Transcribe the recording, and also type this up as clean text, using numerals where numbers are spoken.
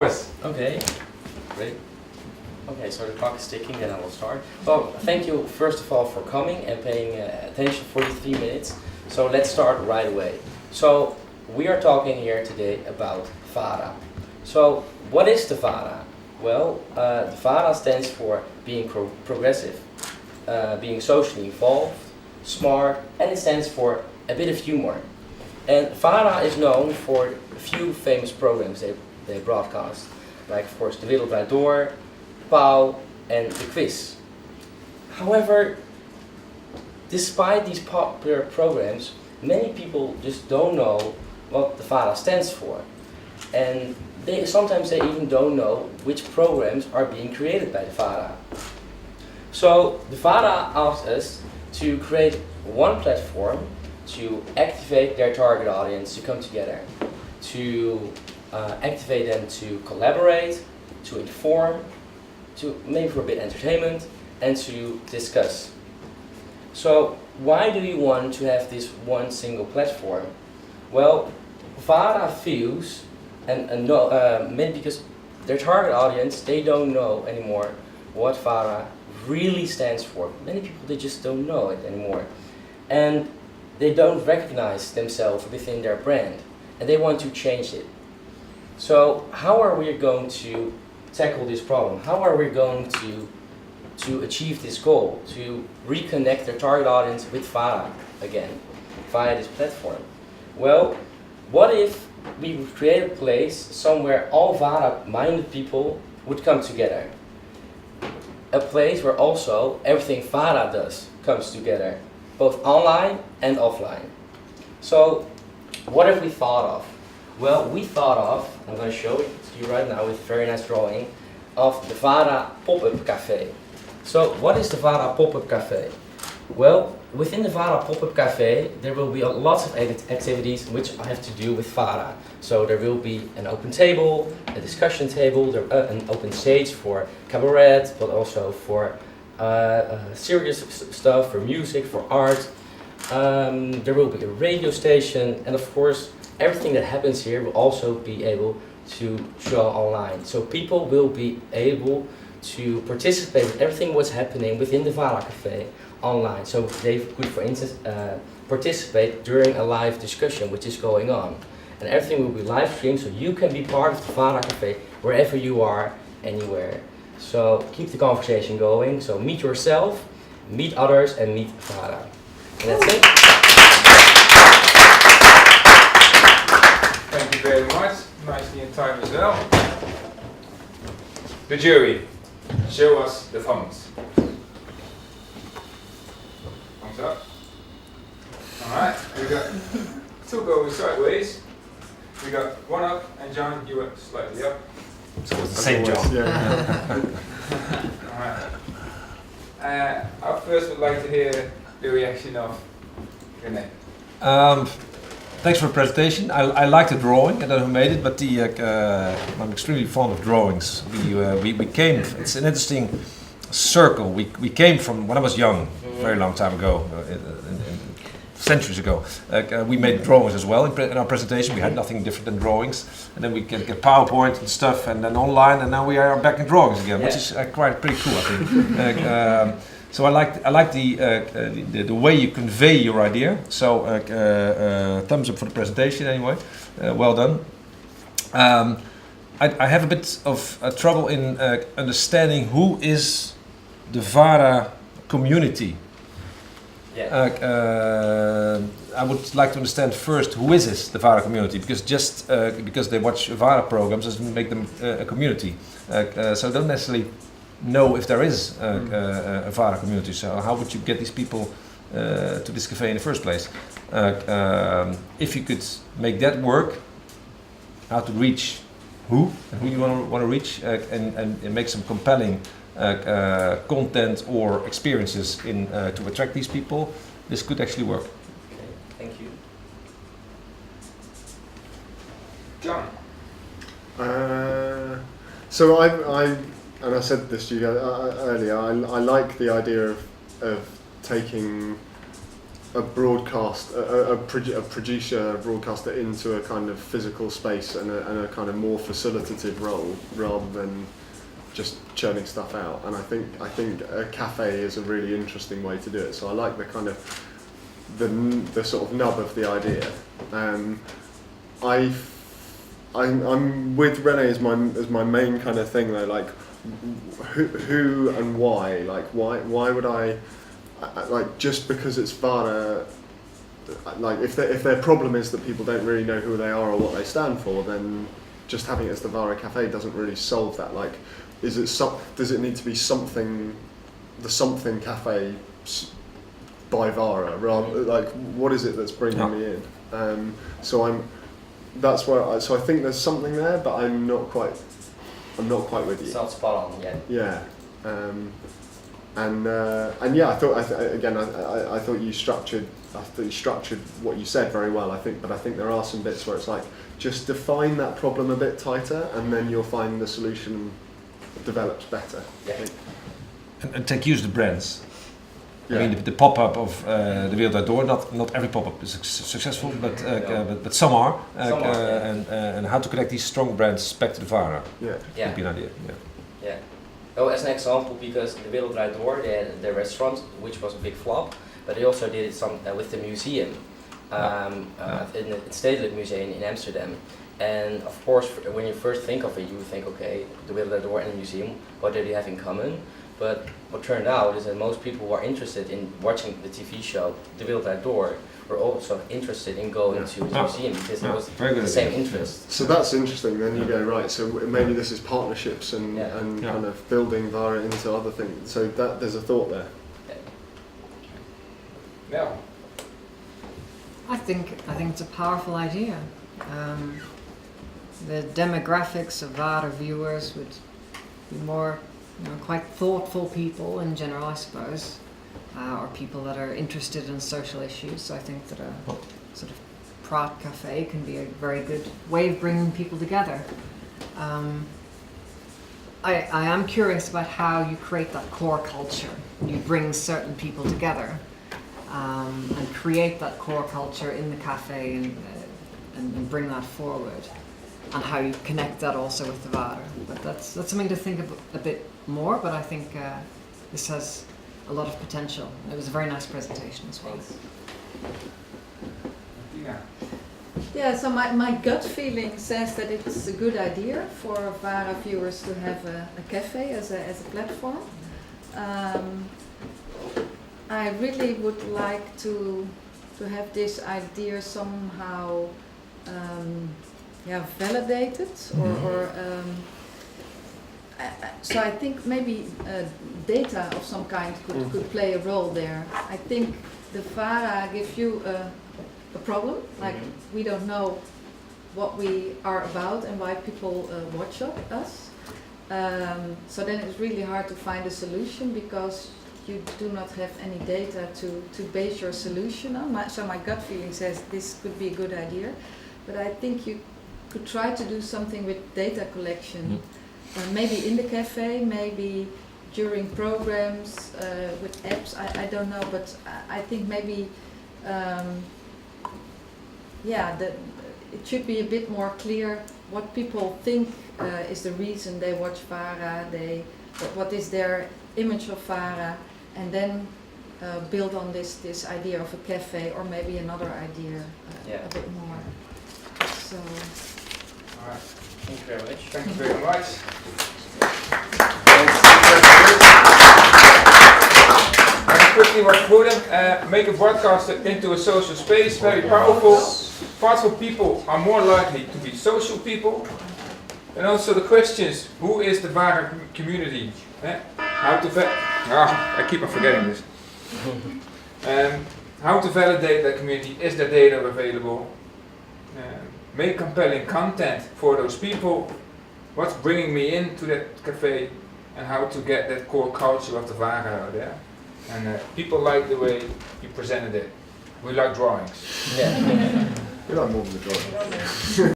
Yes. Okay, great. Okay, so the clock is ticking, then I will start. Well, thank you first of all for coming and paying attention for the 3 minutes. So let's start right away. So we are talking here today about VARA. So what is the VARA? Well, the VARA stands for being progressive, being socially involved, smart, and it stands for a bit of humor. And VARA is known for a few famous programs they broadcast, like of course De Wereld Draait Door, Pauw, and The Quiz. However, despite these popular programs, many people just don't know what the VARA stands for. And sometimes they even don't know which programs are being created by the VARA. So the VARA asked us to create one platform to activate their target audience to come together, to activate them to collaborate, to inform, to maybe for a bit entertainment, and to discuss. So why do you want to have this one single platform? Well, VARA feels, maybe because their target audience, they don't know anymore what VARA really stands for. Many people, they just don't know it anymore. And they don't recognize themselves within their brand, and they want to change it. So how are we going to tackle this problem? How are we going to achieve this goal, to reconnect their target audience with VARA again, via this platform? Well, what if we would create a place somewhere all VARA-minded people would come together? A place where also everything VARA does comes together, both online and offline. So, what have we thought of? Well, we thought of, I'm going to show it to you right now with a very nice drawing, of the VARA pop-up cafe. So, what is the VARA pop-up cafe? Well, within the VARA pop-up cafe, there will be lots of activities which have to do with VARA. So there will be an open table, a discussion table, an open stage for cabaret, but also for serious stuff, for music, for art. There will be a radio station, and of course everything that happens here will also be able to show online. So people will be able to participate with everything what's happening within the VARA cafe online. So they could, for instance, participate during a live discussion which is going on. And everything will be live streamed, so you can be part of the VARA cafe wherever you are, anywhere. So keep the conversation going. So meet yourself, meet others, and meet VARA. And that's it. Thank you very much. Nicely in time as well. The jury, show us the thumbs. Thumbs up. Alright, we got two going sideways. We got one up, and John, you went slightly up. So it's the same job. Alright. I first would like to hear the reaction of René. Thanks for the presentation. I like the drawing. I don't know who made it, but I'm extremely fond of drawings. We came. It's an interesting circle. We came from when I was young, a very long time ago, centuries ago. We made drawings as well in our presentation. We had nothing different than drawings, and then we get PowerPoint and stuff, and then online, and now we are back in drawings again, which is quite pretty cool, I think. So I like the way you convey your idea. So thumbs up for the presentation anyway. Well done. I have a bit of trouble in understanding who is the VARA community. Yeah. I would like to understand first who is this, the VARA community, because just because they watch VARA programs doesn't make them a community. So I don't necessarily know if there is a VARA community. So how would you get these people to this cafe in the first place? If you could make that work, how to reach who and who you want to reach, and make some compelling content or experiences to attract these people, this could actually work. Okay, thank you. John. So I and I said this to you guys earlier. I like the idea of taking a producer, a broadcaster into a kind of physical space and a kind of more facilitative role rather than just churning stuff out. And I think a cafe is a really interesting way to do it. So I like the kind of the sort of nub of the idea. I'm with Rene as my main kind of thing though. Like who and why? Like why would I like just because it's Vara? Like if their problem is that people don't really know who they are or what they stand for, then just having it as the Vara Cafe doesn't really solve that. Like, does it need to be something, the something cafe by Vara? Rather, like, what is it that's bringing me in? So I think there's something there, but I'm not quite with you. It's not spot on yet. Yeah. And yeah, I thought you structured what you said very well. I think there are some bits where it's like just define that problem a bit tighter, and then you'll find the solution develops better. Yeah. And take use the brands. Yeah. I mean, the pop-up of De Wereld Draait Door. Not every pop-up is successful, but some are. And how to connect these strong brands back to the Vara. Yeah. Would be an idea. Yeah. Oh, as an example, because De Wereld Draait Door, they had the restaurant, which was a big flop, but they also did some with the museum, in the Stedelijk Museum in Amsterdam. And of course, when you first think of it, you think, okay, De Wereld Draait Door and the museum, what do they have in common? But what turned out is that most people who are interested in watching the TV show De Wereld Draait Door were also interested in going to the museum because it was the same interest. So that's interesting. Then you go right. So maybe this is partnerships and kind of building Vara into other things. So that there's a thought there. Yeah. I think it's a powerful idea. The demographics of Vara viewers would be more, quite thoughtful people in general, I suppose. Or people that are interested in social issues. So I think that a sort of Praat Cafe can be a very good way of bringing people together. I am curious about how you create that core culture. You bring certain people together and create that core culture in the cafe and bring that forward. And how you connect that also with the Vara. But that's something to think a bit more, but I think this has a lot of potential. It was a very nice presentation as well. Yeah, so my gut feeling says that it's a good idea for Vara viewers to have a cafe as a platform. I really would like to have this idea somehow validated or so I think maybe data of some kind could play a role there. I think the Vara gives you a problem, like we don't know what we are about and why people watch us. So then it's really hard to find a solution because you do not have any data to base your solution on. So my gut feeling says this could be a good idea, but I think you could try to do something with data collection. Maybe in the cafe, maybe during programs with apps, I don't know, but I think maybe, it should be a bit more clear what people think is the reason they watch Vara, what is their image of Vara, and then build on this idea of a cafe or maybe another idea a bit more. So. All right. Thank you very much. Thank you very much. I quickly walk through them. Make a broadcast into a social space, very powerful. Thoughtful people are more likely to be social people. And also the questions, who is the Vara community? How to I keep on forgetting this. How to validate that community, is there data available? Make compelling content for those people. What's bringing me into that cafe, and how to get that core culture of the Vara out there. And people like the way you presented it. We like drawings. Yeah. We like more than the drawings.